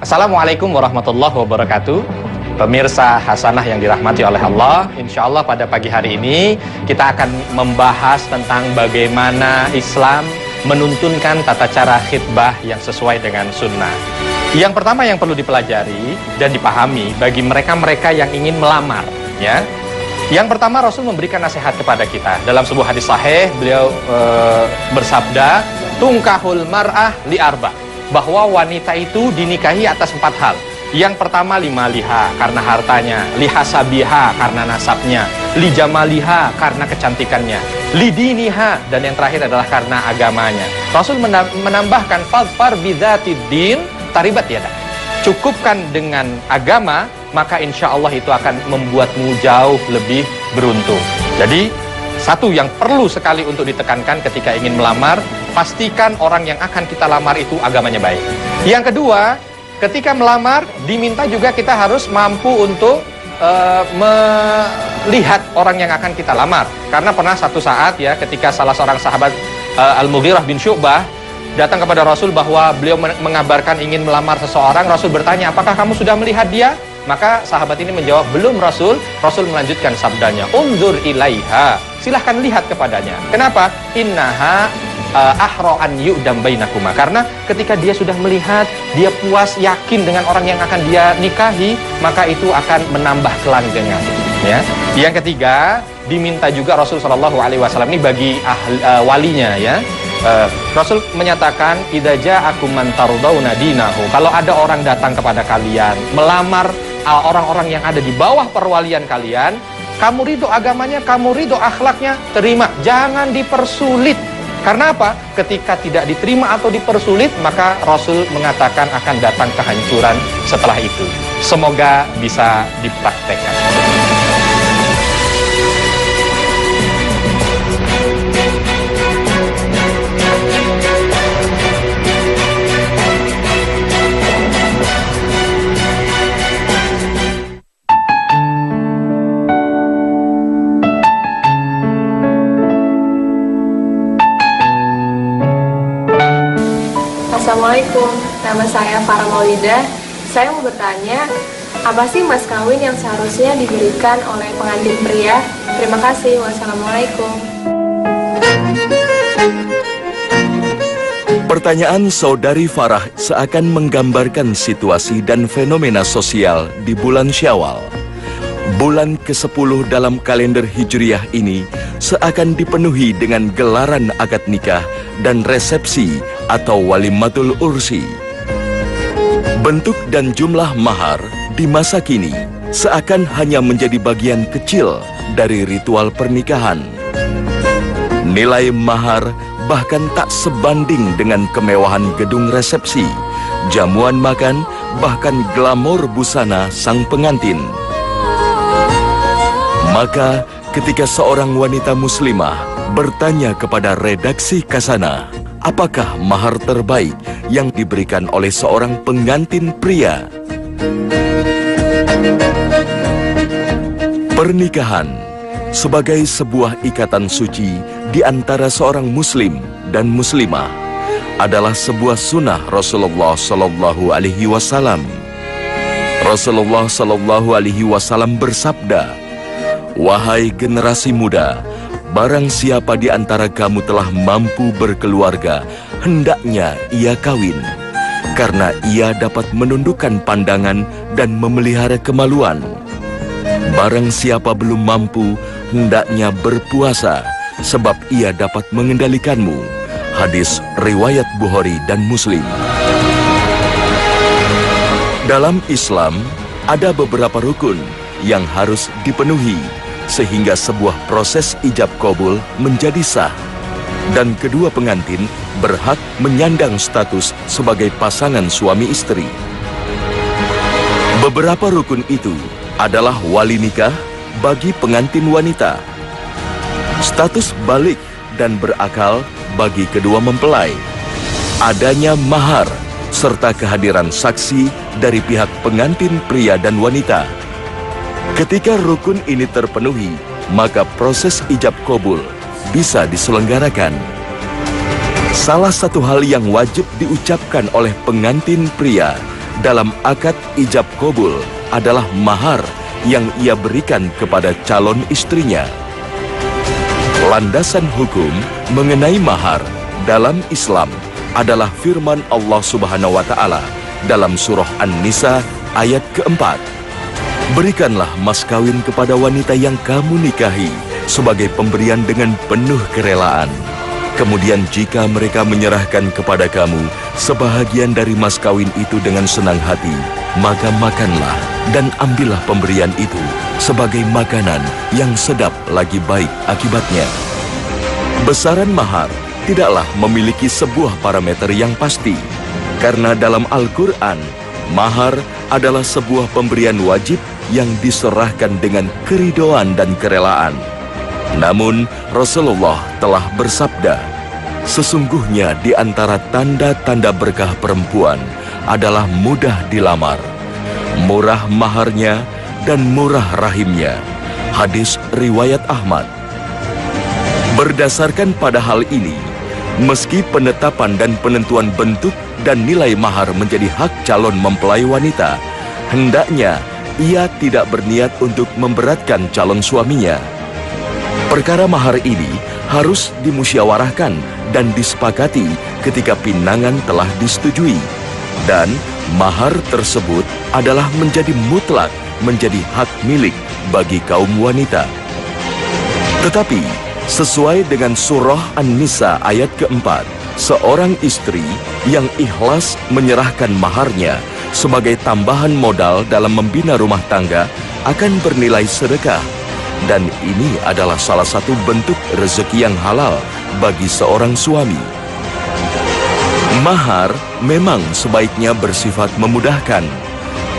Assalamualaikum warahmatullahi wabarakatuh. Pemirsa Hasanah yang dirahmati oleh Allah, insya Allah pada pagi hari ini kita akan membahas tentang bagaimana Islam menuntunkan tata cara khitbah yang sesuai dengan sunnah. Yang pertama yang perlu dipelajari dan dipahami bagi mereka-mereka yang ingin melamar, ya. Yang pertama, Rasul memberikan nasihat kepada kita. Dalam sebuah hadis sahih, beliau bersabda, tungkahul mar'ah li arba, bahwa wanita itu dinikahi atas 4 hal. Yang pertama, limaliha, karena hartanya, lihasabiha, karena nasabnya, lijamaliha, karena kecantikannya, lidiniha, dan yang terakhir adalah karena agamanya. Rasul menambahkan, fadfar bidzatid din taribat yada. Cukupkan dengan agama, maka insya Allah itu akan membuatmu jauh lebih beruntung. Jadi, satu yang perlu sekali untuk ditekankan ketika ingin melamar, pastikan orang yang akan kita lamar itu agamanya baik. Yang kedua, ketika melamar, diminta juga kita harus mampu untuk melihat orang yang akan kita lamar. Karena pernah satu saat ya, ketika salah seorang sahabat Al-Mughirah bin Syu'bah datang kepada Rasul bahwa beliau mengabarkan ingin melamar seseorang. Rasul bertanya, apakah kamu sudah melihat dia? Maka sahabat ini menjawab, belum Rasul. Rasul melanjutkan sabdanya, unzur ilaiha, silahkan lihat kepadanya. Kenapa? Innaha ahro'an yu'dam bainakuma, karena ketika dia sudah melihat, dia puas, yakin dengan orang yang akan dia nikahi, maka itu akan menambah kelanggengan, ya. Yang ketiga, diminta juga Rasul SAW ini bagi walinya, ya. Rasul menyatakan, idza ja'akum man tardawna dinahu, kalau ada orang datang kepada kalian melamar orang-orang yang ada di bawah perwalian kalian, kamu ridho agamanya, kamu ridho akhlaknya, terima, jangan dipersulit. Karena apa? Ketika tidak diterima atau dipersulit, maka Rasul mengatakan akan datang kehancuran setelah itu. Semoga bisa dipraktekkan. Assalamualaikum, nama saya Farah Maulidah. Saya mau bertanya, apa sih mas kawin yang seharusnya diberikan oleh pengantin pria? Terima kasih, wassalamualaikum. Pertanyaan saudari Farah seakan menggambarkan situasi dan fenomena sosial di bulan Syawal. Bulan ke-10 dalam kalender Hijriah ini seakan dipenuhi dengan gelaran akad nikah dan resepsi atau walimatul ursi. Bentuk dan jumlah mahar di masa kini seakan hanya menjadi bagian kecil dari ritual pernikahan. Nilai mahar bahkan tak sebanding dengan kemewahan gedung resepsi, jamuan makan, bahkan glamor busana sang pengantin. Maka ketika seorang wanita muslimah bertanya kepada redaksi Kasana, apakah mahar terbaik yang diberikan oleh seorang pengantin pria? Pernikahan sebagai sebuah ikatan suci di antara seorang muslim dan muslimah adalah sebuah sunnah Rasulullah Sallallahu Alaihi Wasallam. Rasulullah Sallallahu Alaihi Wasallam bersabda, wahai generasi muda, barang siapa di antara kamu telah mampu berkeluarga, hendaknya ia kawin, karena ia dapat menundukkan pandangan dan memelihara kemaluan. Barang siapa belum mampu, hendaknya berpuasa, sebab ia dapat mengendalikanmu. Hadis riwayat Bukhari dan Muslim. Dalam Islam, ada beberapa rukun yang harus dipenuhi sehingga sebuah proses ijab kabul menjadi sah dan kedua pengantin berhak menyandang status sebagai pasangan suami istri. Beberapa rukun itu adalah wali nikah bagi pengantin wanita, status balik dan berakal bagi kedua mempelai, adanya mahar serta kehadiran saksi dari pihak pengantin pria dan wanita. Ketika rukun ini terpenuhi, maka proses ijab kabul bisa diselenggarakan. Salah satu hal yang wajib diucapkan oleh pengantin pria dalam akad ijab kabul adalah mahar yang ia berikan kepada calon istrinya. Landasan hukum mengenai mahar dalam Islam adalah firman Allah Subhanahu wa Ta'ala dalam surah An-Nisa ayat keempat. Berikanlah mas kawin kepada wanita yang kamu nikahi sebagai pemberian dengan penuh kerelaan. Kemudian jika mereka menyerahkan kepada kamu sebahagian dari mas kawin itu dengan senang hati, maka makanlah dan ambillah pemberian itu sebagai makanan yang sedap lagi baik akibatnya. Besaran mahar tidaklah memiliki sebuah parameter yang pasti, karena dalam Al-Quran, mahar adalah sebuah pemberian wajib yang diserahkan dengan keridoan dan kerelaan. Namun, Rasulullah telah bersabda, sesungguhnya di antara tanda-tanda berkah perempuan adalah mudah dilamar, murah maharnya, dan murah rahimnya. Hadis riwayat Ahmad. Berdasarkan pada hal ini, meski penetapan dan penentuan bentuk dan nilai mahar menjadi hak calon mempelai wanita, hendaknya ia tidak berniat untuk memberatkan calon suaminya. Perkara mahar ini harus dimusyawarahkan dan disepakati ketika pinangan telah disetujui. Dan mahar tersebut adalah menjadi mutlak, menjadi hak milik bagi kaum wanita. Tetapi, sesuai dengan surah An-Nisa ayat keempat, seorang istri yang ikhlas menyerahkan maharnya sebagai tambahan modal dalam membina rumah tangga akan bernilai sedekah. Dan ini adalah salah satu bentuk rezeki yang halal bagi seorang suami. Mahar memang sebaiknya bersifat memudahkan,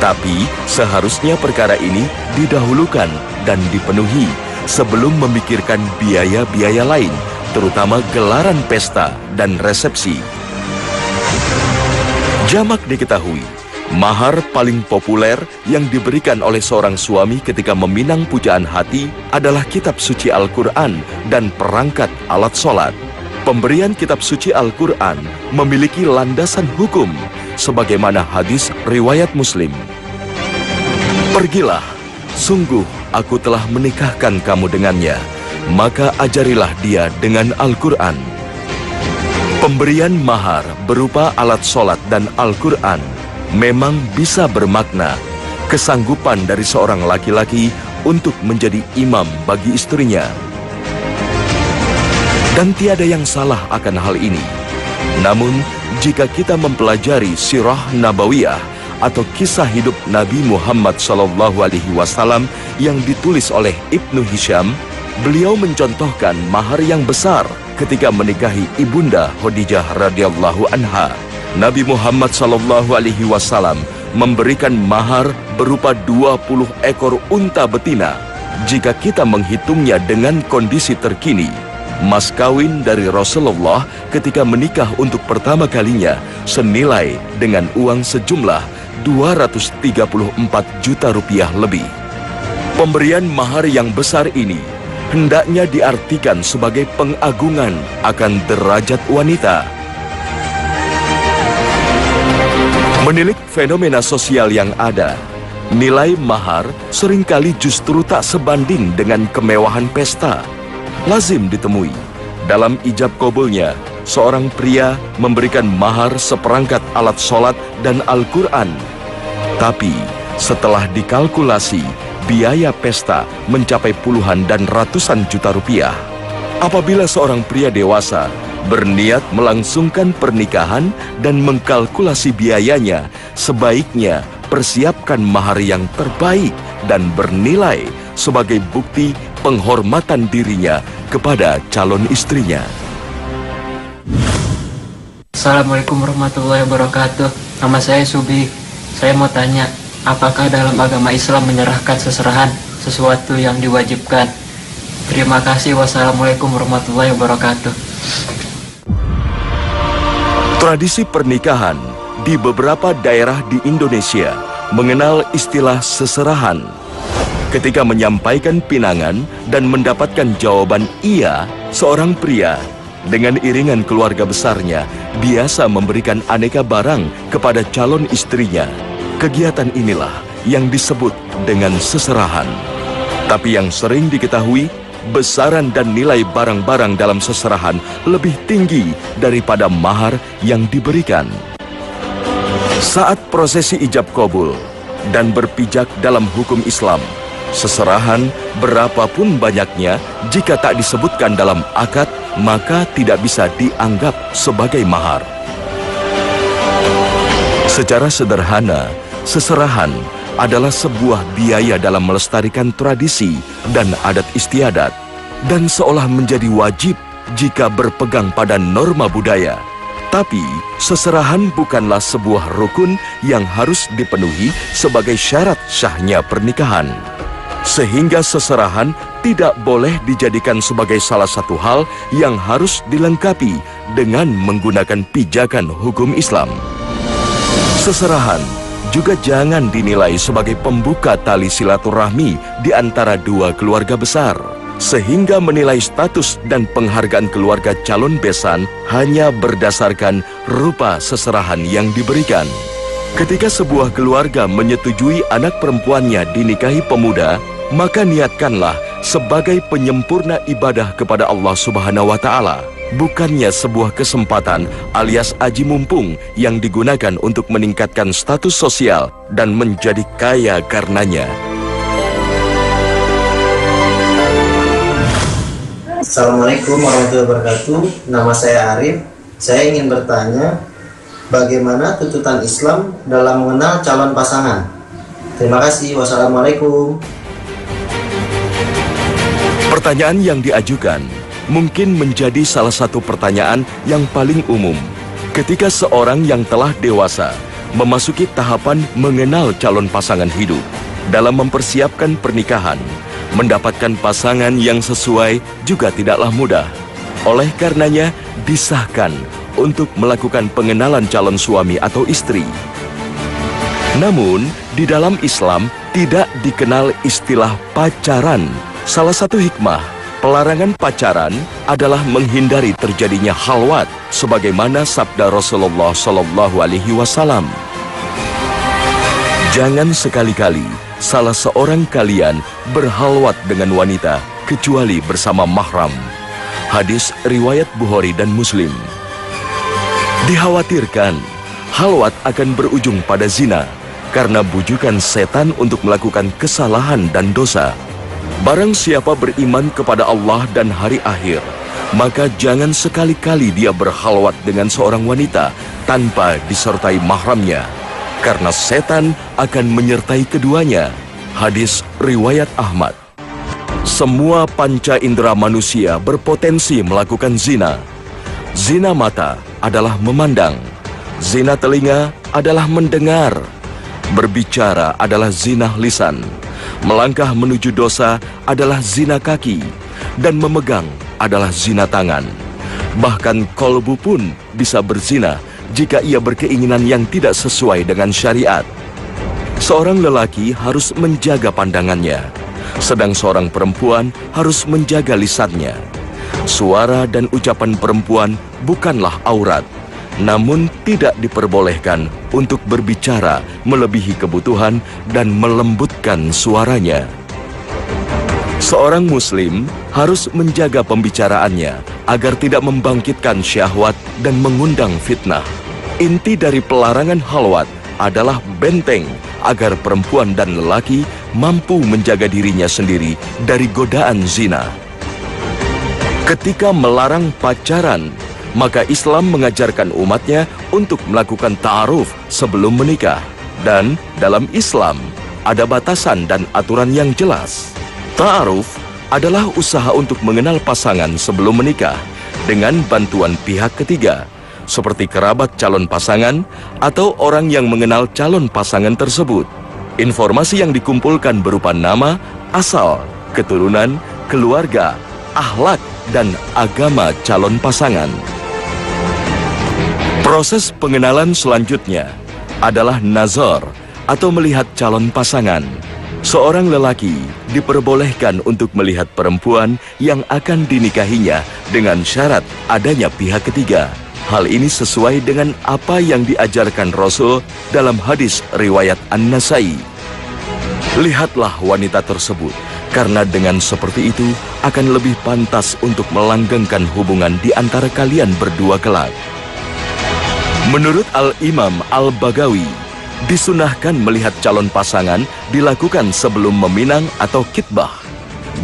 tapi seharusnya perkara ini didahulukan dan dipenuhi sebelum memikirkan biaya-biaya lain, terutama gelaran pesta dan resepsi. Jamak diketahui, mahar paling populer yang diberikan oleh seorang suami ketika meminang pujaan hati adalah kitab suci Al-Quran dan perangkat alat sholat. Pemberian kitab suci Al-Quran memiliki landasan hukum, sebagaimana hadis riwayat Muslim. Pergilah, sungguh aku telah menikahkan kamu dengannya, maka ajarilah dia dengan Al-Quran. Pemberian mahar berupa alat sholat dan Al-Quran memang bisa bermakna kesanggupan dari seorang laki-laki untuk menjadi imam bagi istrinya. Dan tiada yang salah akan hal ini. Namun, jika kita mempelajari sirah nabawiyah atau kisah hidup Nabi Muhammad SAW yang ditulis oleh Ibnu Hisham, beliau mencontohkan mahar yang besar ketika menikahi ibunda Khadijah radhiyallahu anha. Nabi Muhammad SAW memberikan mahar berupa 20 ekor unta betina. Jika kita menghitungnya dengan kondisi terkini, mas kawin dari Rasulullah ketika menikah untuk pertama kalinya senilai dengan uang sejumlah 234 juta rupiah lebih. Pemberian mahar yang besar ini hendaknya diartikan sebagai pengagungan akan derajat wanita. Menilik fenomena sosial yang ada, nilai mahar seringkali justru tak sebanding dengan kemewahan pesta. Lazim ditemui, dalam ijab kabulnya, seorang pria memberikan mahar seperangkat alat sholat dan Al-Quran. Tapi, setelah dikalkulasi, biaya pesta mencapai puluhan dan ratusan juta rupiah. Apabila seorang pria dewasa berniat melangsungkan pernikahan dan mengkalkulasi biayanya, sebaiknya persiapkan mahar yang terbaik dan bernilai sebagai bukti penghormatan dirinya kepada calon istrinya. Assalamualaikum warahmatullahi wabarakatuh. Nama saya Subi. Saya mau tanya, apakah dalam agama Islam menyerahkan seserahan sesuatu yang diwajibkan? Terima kasih. Wassalamualaikum warahmatullahi wabarakatuh. Tradisi pernikahan di beberapa daerah di Indonesia mengenal istilah seserahan. Ketika menyampaikan pinangan dan mendapatkan jawaban iya, seorang pria dengan iringan keluarga besarnya biasa memberikan aneka barang kepada calon istrinya Kegiatan inilah yang disebut dengan seserahan. Tapi yang sering diketahui, besaran dan nilai barang-barang dalam seserahan lebih tinggi daripada mahar yang diberikan. Saat prosesi ijab kabul dan berpijak dalam hukum Islam, seserahan berapapun banyaknya jika tak disebutkan dalam akad, maka tidak bisa dianggap sebagai mahar. Secara sederhana, seserahan adalah sebuah biaya dalam melestarikan tradisi dan adat istiadat, dan seolah menjadi wajib jika berpegang pada norma budaya. Tapi, seserahan bukanlah sebuah rukun yang harus dipenuhi sebagai syarat syahnya pernikahan. Sehingga seserahan tidak boleh dijadikan sebagai salah satu hal yang harus dilengkapi dengan menggunakan pijakan hukum Islam. Seserahan juga jangan dinilai sebagai pembuka tali silaturahmi di antara dua keluarga besar, sehingga menilai status dan penghargaan keluarga calon besan hanya berdasarkan rupa seserahan yang diberikan. Ketika sebuah keluarga menyetujui anak perempuannya dinikahi pemuda, maka niatkanlah sebagai penyempurna ibadah kepada Allah Subhanahu wa Ta'ala, bukannya sebuah kesempatan alias aji mumpung yang digunakan untuk meningkatkan status sosial dan menjadi kaya karenanya. Assalamualaikum warahmatullahi wabarakatuh. Nama saya Arif. Saya ingin bertanya, bagaimana tuntutan Islam dalam mengenal calon pasangan? Terima kasih. Wassalamualaikum. Pertanyaan yang diajukan mungkin menjadi salah satu pertanyaan yang paling umum ketika seorang yang telah dewasa memasuki tahapan mengenal calon pasangan hidup. Dalam mempersiapkan pernikahan, mendapatkan pasangan yang sesuai juga tidaklah mudah. Oleh karenanya, disahkan untuk melakukan pengenalan calon suami atau istri. Namun, di dalam Islam tidak dikenal istilah pacaran. Salah satu hikmah pelarangan pacaran adalah menghindari terjadinya khalwat, sebagaimana sabda Rasulullah SAW. Jangan sekali-kali salah seorang kalian berhalwat dengan wanita kecuali bersama mahram. Hadis riwayat Bukhari dan Muslim. Dikhawatirkan halwat akan berujung pada zina karena bujukan setan untuk melakukan kesalahan dan dosa. Barang siapa beriman kepada Allah dan hari akhir, maka jangan sekali-kali dia berhalwat dengan seorang wanita tanpa disertai mahramnya, karena setan akan menyertai keduanya. Hadis riwayat Ahmad. Semua panca indera manusia berpotensi melakukan zina. Zina mata adalah memandang, zina telinga adalah mendengar, berbicara adalah zina lisan, melangkah menuju dosa adalah zina kaki, dan memegang adalah zina tangan. Bahkan kolbu pun bisa berzina jika ia berkeinginan yang tidak sesuai dengan syariat. Seorang lelaki harus menjaga pandangannya, sedang seorang perempuan harus menjaga lisannya. Suara dan ucapan perempuan bukanlah aurat, namun tidak diperbolehkan untuk berbicara melebihi kebutuhan dan melembutkan suaranya. Seorang muslim harus menjaga pembicaraannya agar tidak membangkitkan syahwat dan mengundang fitnah. Inti dari pelarangan halwat adalah benteng agar perempuan dan lelaki mampu menjaga dirinya sendiri dari godaan zina. Ketika melarang pacaran, maka Islam mengajarkan umatnya untuk melakukan ta'aruf sebelum menikah. Dan dalam Islam ada batasan dan aturan yang jelas. Ta'aruf adalah usaha untuk mengenal pasangan sebelum menikah dengan bantuan pihak ketiga, seperti kerabat calon pasangan atau orang yang mengenal calon pasangan tersebut. Informasi yang dikumpulkan berupa nama, asal, keturunan, keluarga, akhlak, dan agama calon pasangan. Proses pengenalan selanjutnya adalah nazar atau melihat calon pasangan. Seorang lelaki diperbolehkan untuk melihat perempuan yang akan dinikahinya dengan syarat adanya pihak ketiga. Hal ini sesuai dengan apa yang diajarkan Rasul dalam hadis riwayat An-Nasai. Lihatlah wanita tersebut, karena dengan seperti itu akan lebih pantas untuk melanggengkan hubungan di antara kalian berdua kelak. Menurut Al-Imam Al-Bagawi, disunahkan melihat calon pasangan dilakukan sebelum meminang atau khitbah.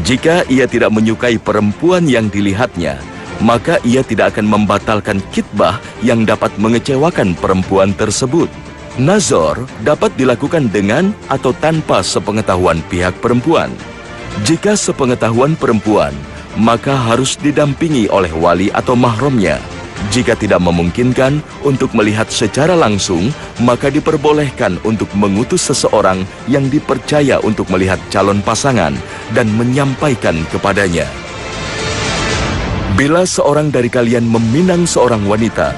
Jika ia tidak menyukai perempuan yang dilihatnya, maka ia tidak akan membatalkan khitbah yang dapat mengecewakan perempuan tersebut. Nazar dapat dilakukan dengan atau tanpa sepengetahuan pihak perempuan. Jika sepengetahuan perempuan, maka harus didampingi oleh wali atau mahramnya. Jika tidak memungkinkan untuk melihat secara langsung, maka diperbolehkan untuk mengutus seseorang yang dipercaya untuk melihat calon pasangan dan menyampaikan kepadanya. Bila seorang dari kalian meminang seorang wanita,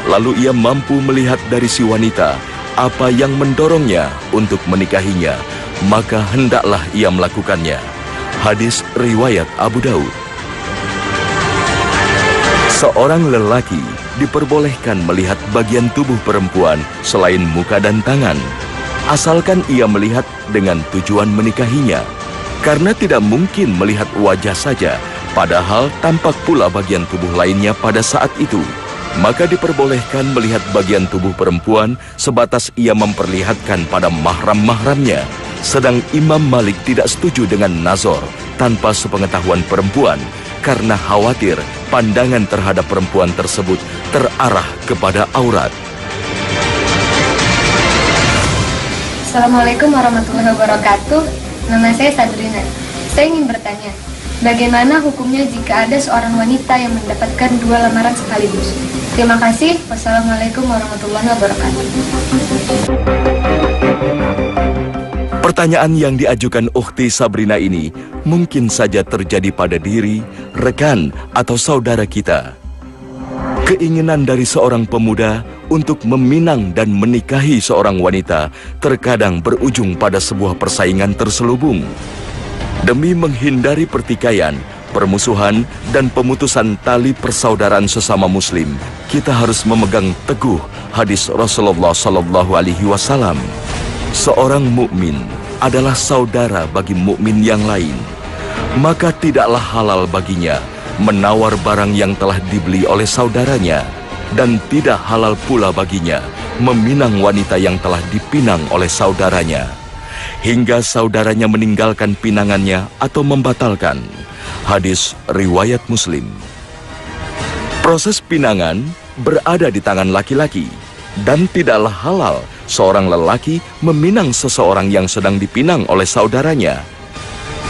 lalu ia mampu melihat dari si wanita apa yang mendorongnya untuk menikahinya, maka hendaklah ia melakukannya. Hadis riwayat Abu Daud. Seorang lelaki diperbolehkan melihat bagian tubuh perempuan selain muka dan tangan, asalkan ia melihat dengan tujuan menikahinya. Karena tidak mungkin melihat wajah saja, padahal tampak pula bagian tubuh lainnya pada saat itu, maka diperbolehkan melihat bagian tubuh perempuan sebatas ia memperlihatkan pada mahram-mahramnya. Sedang Imam Malik tidak setuju dengan nazar tanpa sepengetahuan perempuan, karena khawatir pandangan terhadap perempuan tersebut terarah kepada aurat. Assalamualaikum warahmatullahi wabarakatuh. Nama saya Sadrina. Saya ingin bertanya, bagaimana hukumnya jika ada seorang wanita yang mendapatkan 2 lamaran sekaligus? Terima kasih. Wassalamualaikum warahmatullahi wabarakatuh. Pertanyaan yang diajukan Ukhti Sabrina ini mungkin saja terjadi pada diri, rekan, atau saudara kita. Keinginan dari seorang pemuda untuk meminang dan menikahi seorang wanita terkadang berujung pada sebuah persaingan terselubung. Demi menghindari pertikaian, permusuhan, dan pemutusan tali persaudaraan sesama muslim, kita harus memegang teguh hadis Rasulullah SAW. Seorang mukmin adalah saudara bagi mukmin yang lain, maka tidaklah halal baginya menawar barang yang telah dibeli oleh saudaranya, dan tidak halal pula baginya meminang wanita yang telah dipinang oleh saudaranya, hingga saudaranya meninggalkan pinangannya atau membatalkan. Hadis riwayat Muslim. Proses pinangan berada di tangan laki-laki, dan tidaklah halal seorang lelaki meminang seseorang yang sedang dipinang oleh saudaranya,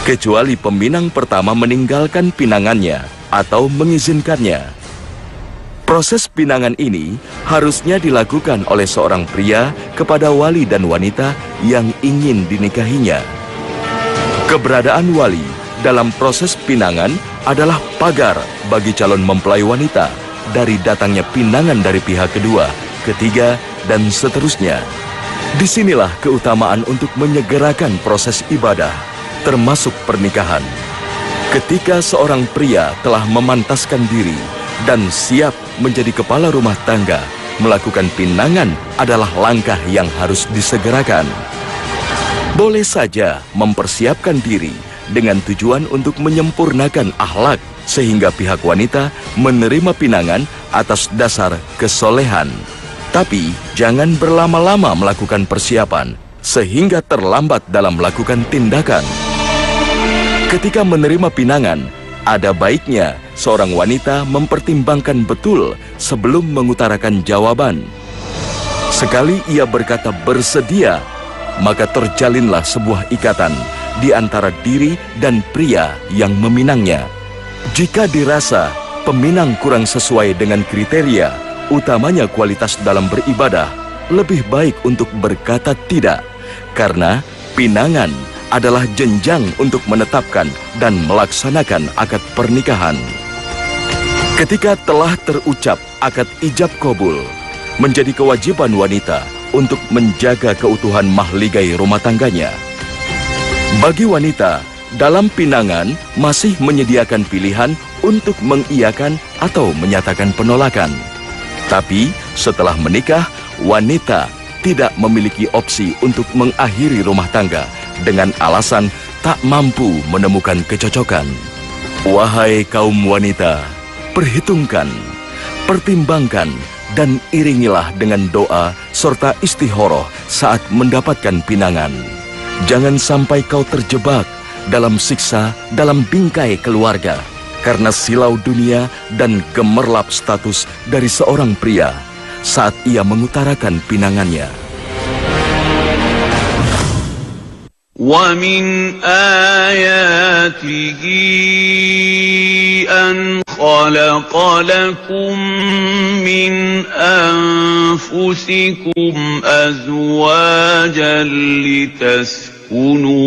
kecuali peminang pertama meninggalkan pinangannya atau mengizinkannya. Proses pinangan ini harusnya dilakukan oleh seorang pria kepada wali dan wanita yang ingin dinikahinya. Keberadaan wali dalam proses pinangan adalah pagar bagi calon mempelai wanita dari datangnya pinangan dari pihak kedua, ketiga, dan seterusnya. Disinilah keutamaan untuk menyegerakan proses ibadah, termasuk pernikahan. Ketika seorang pria telah memantaskan diri dan siap menjadi kepala rumah tangga, melakukan pinangan adalah langkah yang harus disegerakan. Boleh saja mempersiapkan diri dengan tujuan untuk menyempurnakan akhlak, sehingga pihak wanita menerima pinangan atas dasar kesolehan. Tapi jangan berlama-lama melakukan persiapan, sehingga terlambat dalam melakukan tindakan. Ketika menerima pinangan, ada baiknya seorang wanita mempertimbangkan betul sebelum mengutarakan jawaban. Sekali ia berkata bersedia, maka terjalinlah sebuah ikatan di antara diri dan pria yang meminangnya. Jika dirasa peminang kurang sesuai dengan kriteria, utamanya kualitas dalam beribadah, lebih baik untuk berkata tidak, karena pinangan adalah jenjang untuk menetapkan dan melaksanakan akad pernikahan. Ketika telah terucap akad ijab kabul, menjadi kewajiban wanita untuk menjaga keutuhan mahligai rumah tangganya. Bagi wanita, dalam pinangan masih menyediakan pilihan untuk mengiyakan atau menyatakan penolakan. Tapi setelah menikah, wanita tidak memiliki opsi untuk mengakhiri rumah tangga dengan alasan tak mampu menemukan kecocokan. Wahai kaum wanita, perhitungkan, pertimbangkan, dan iringilah dengan doa serta istikharah saat mendapatkan pinangan. Jangan sampai kau terjebak dalam siksa dalam bingkai keluarga karena silau dunia dan gemerlap status dari seorang pria saat ia mengutarakan pinangannya. وَمِنْ آيَاتِهِ أَنْ خَلَقَ لَكُم مِّنْ أَنفُسِكُمْ أَزْوَاجًا لِتَسْكُنُوا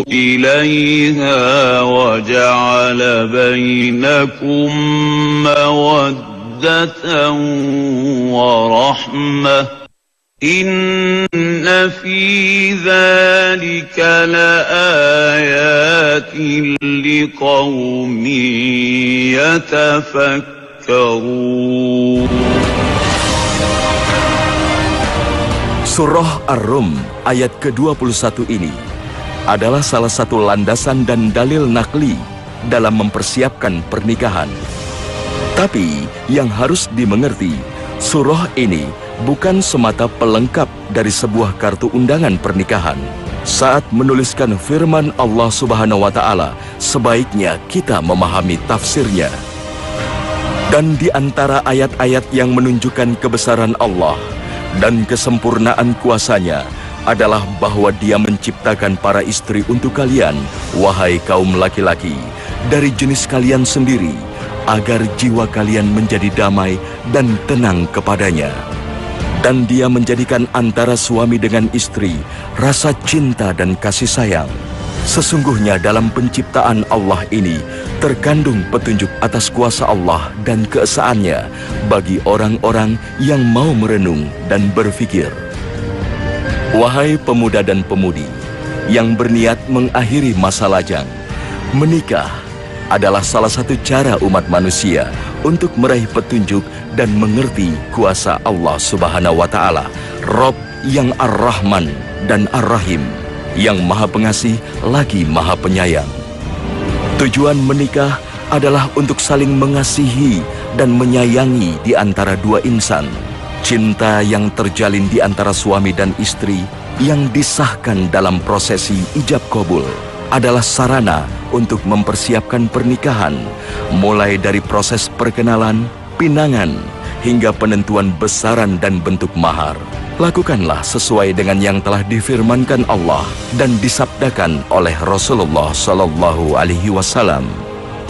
إِلَيْهَا وَجَعَلَ بَيْنَكُم مَّوَدَّةً وَرَحْمَةً إِنَّ فِي ذَلِكَ لَآيَاتٍ لِقَوْمٍ يَتَفَكَّرُونَ. Surah Ar-Rum ayat ke-21 ini adalah salah satu landasan dan dalil nakli dalam mempersiapkan pernikahan. Tapi yang harus dimengerti, surah ini bukan semata pelengkap dari sebuah kartu undangan pernikahan. Saat menuliskan firman Allah Subhanahu wa Ta'ala, sebaiknya kita memahami tafsirnya. Dan di antara ayat-ayat yang menunjukkan kebesaran Allah dan kesempurnaan kuasanya adalah bahwa Dia menciptakan para istri untuk kalian, wahai kaum laki-laki, dari jenis kalian sendiri, agar jiwa kalian menjadi damai dan tenang kepadanya. Dan Dia menjadikan antara suami dengan istri rasa cinta dan kasih sayang. Sesungguhnya dalam penciptaan Allah ini terkandung petunjuk atas kuasa Allah dan keesaannya bagi orang-orang yang mau merenung dan berfikir. Wahai pemuda dan pemudi yang berniat mengakhiri masa lajang, menikah adalah salah satu cara umat manusia untuk meraih petunjuk dan mengerti kuasa Allah Subhanahu wa Ta'ala, Rabb yang Ar-Rahman dan Ar-Rahim, yang Maha Pengasih lagi Maha Penyayang. Tujuan menikah adalah untuk saling mengasihi dan menyayangi di antara dua insan. Cinta yang terjalin di antara suami dan istri yang disahkan dalam prosesi ijab kabul adalah sarana untuk mempersiapkan pernikahan, mulai dari proses perkenalan, pinangan, hingga penentuan besaran dan bentuk mahar. Lakukanlah sesuai dengan yang telah difirmankan Allah dan disabdakan oleh Rasulullah Sallallahu Alaihi Wasallam.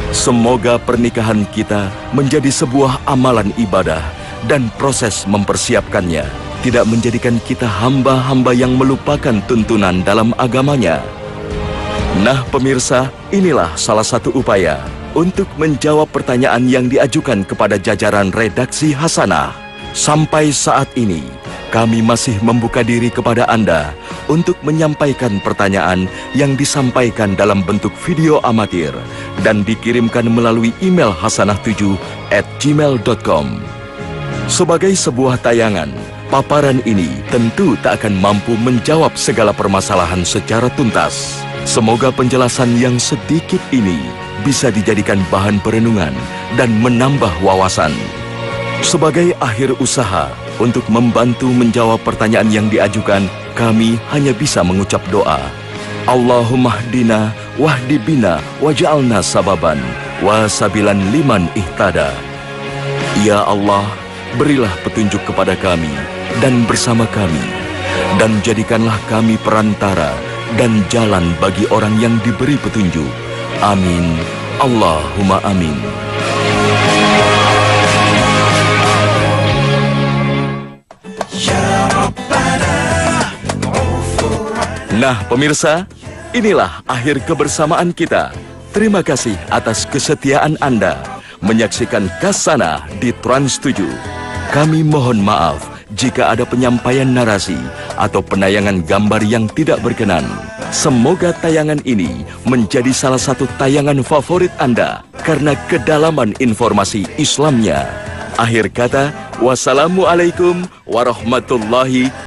Semoga pernikahan kita menjadi sebuah amalan ibadah dan proses mempersiapkannya tidak menjadikan kita hamba-hamba yang melupakan tuntunan dalam agamanya. Nah pemirsa, inilah salah satu upaya untuk menjawab pertanyaan yang diajukan kepada jajaran redaksi Hasanah. Sampai saat ini, kami masih membuka diri kepada Anda untuk menyampaikan pertanyaan yang disampaikan dalam bentuk video amatir dan dikirimkan melalui email hasanah7@gmail.com. Sebagai sebuah tayangan, paparan ini tentu tak akan mampu menjawab segala permasalahan secara tuntas. Semoga penjelasan yang sedikit ini bisa dijadikan bahan perenungan dan menambah wawasan. Sebagai akhir usaha untuk membantu menjawab pertanyaan yang diajukan, kami hanya bisa mengucap doa. Allahumma hdina wahdi bina waj'alna sababan wa sabilan liman ihtada. Ya Allah, berilah petunjuk kepada kami dan bersama kami, dan jadikanlah kami perantara dan jalan bagi orang yang diberi petunjuk. Amin. Allahumma amin. Nah pemirsa, inilah akhir kebersamaan kita. Terima kasih atas kesetiaan Anda menyaksikan Hasanah di Trans 7. Kami mohon maaf jika ada penyampaian narasi atau penayangan gambar yang tidak berkenan. Semoga tayangan ini menjadi salah satu tayangan favorit Anda karena kedalaman informasi Islamnya. Akhir kata, wassalamualaikum warahmatullahi